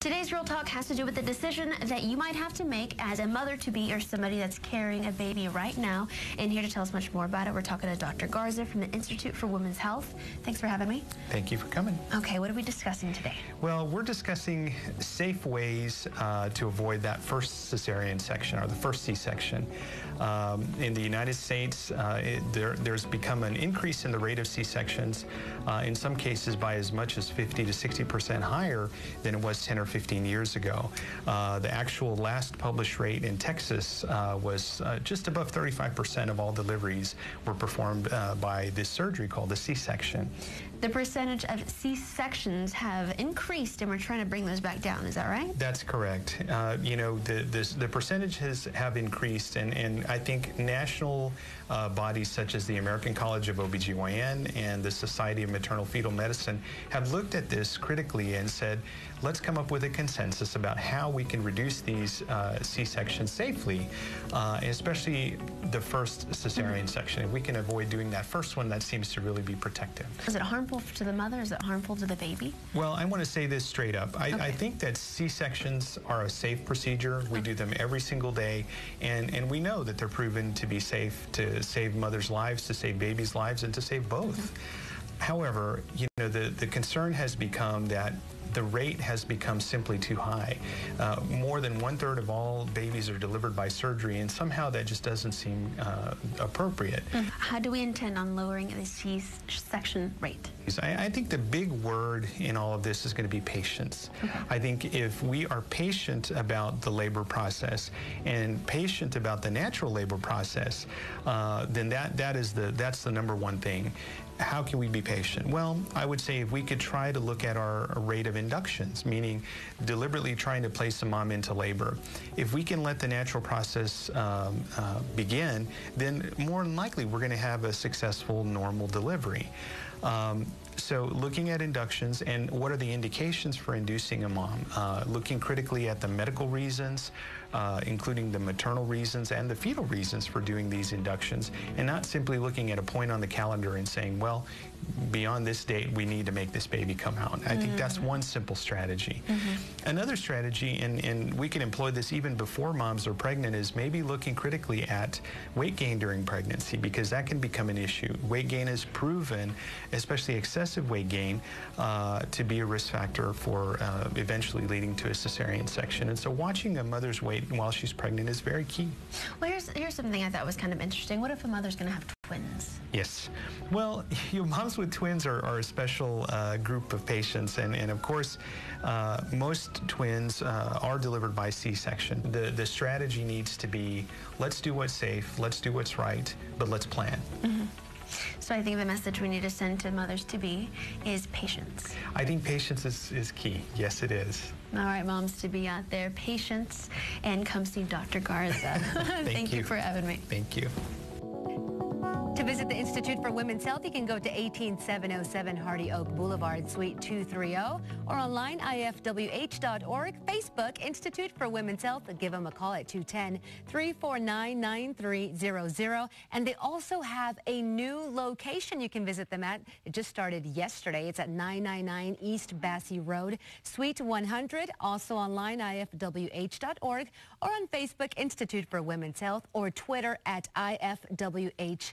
Today's Real Talk has to do with the decision that you might have to make as a mother-to-be or somebody that's carrying a baby right now. And here to tell us much more about it, we're talking to Dr. Garza from the Institute for Women's Health. Thanks for having me. Thank you for coming. Okay, what are we discussing today? Well, we're discussing safe ways to avoid that first cesarean section or the first C-section. In the United States, there's become an increase in the rate of C-sections, in some cases by as much as 50 to 60% higher than it was 10 or 15 years ago. The actual last published rate in Texas was just above 35% of all deliveries were performed by this surgery called the C-section. The percentage of C-sections have increased, and we're trying to bring those back down. Is that right? That's correct. You know, the percentages have increased, and I think national bodies such as the American College of OBGYN and the Society of Maternal Fetal Medicine have looked at this critically and said, let's come up with a consensus about how we can reduce these C-sections safely, especially the first cesarean section. If we can avoid doing that first one, that seems to really be protective. Is it harmful to the mother? Is it harmful to the baby? Well, I want to say this straight up. I think that C-sections are a safe procedure. We do them every single day, and we know that they're proven to be safe to save mothers' lives, to save babies' lives, and to save both. However, you know, the concern has become that the rate has become simply too high. More than 1/3 of all babies are delivered by surgery, and somehow that just doesn't seem appropriate. How do we intend on lowering the C-section rate? I think the big word in all of this is going to be patience. I think if we are patient about the labor process and patient about the natural labor process, then that's the number one thing. How can we be patient? Well, I would say if we could try to look at our rate of inductions, meaning deliberately trying to place a mom into labor. If we can let the natural process begin, then more than likely we're going to have a successful normal delivery. So looking at inductions and what are the indications for inducing a mom, looking critically at the medical reasons, including the maternal reasons and the fetal reasons for doing these inductions, and not simply looking at a point on the calendar and saying, well, beyond this date, we need to make this baby come out. I think that's one simple strategy. Another strategy, and we can employ this even before moms are pregnant, is maybe looking critically at weight gain during pregnancy, because that can become an issue. Weight gain is proven, especially excessive weight gain, to be a risk factor for eventually leading to a cesarean section. And so watching a mother's weight while she's pregnant is very key. Well, here's something I thought was kind of interesting. What if a mother's going to have twins? Yes. Well, you know, moms with twins are a special group of patients, and of course, most twins are delivered by C-section. The strategy needs to be, let's do what's safe, let's do what's right, but let's plan. So I think the message we need to send to mothers-to-be is patience. I think patience is key. Yes, it is. All right, moms-to-be out there, patience, and come see Dr. Garza. Thank you for having me. Thank you. To visit the Institute for Women's Health, you can go to 18707 Hardy Oak Boulevard, Suite 230, or online, ifwh.org, Facebook, Institute for Women's Health. Give them a call at 210-349-9300. And they also have a new location you can visit them at. It just started yesterday. It's at 999 East Bassey Road, Suite 100. Also online, ifwh.org, or on Facebook, Institute for Women's Health, or Twitter at IFWHSA.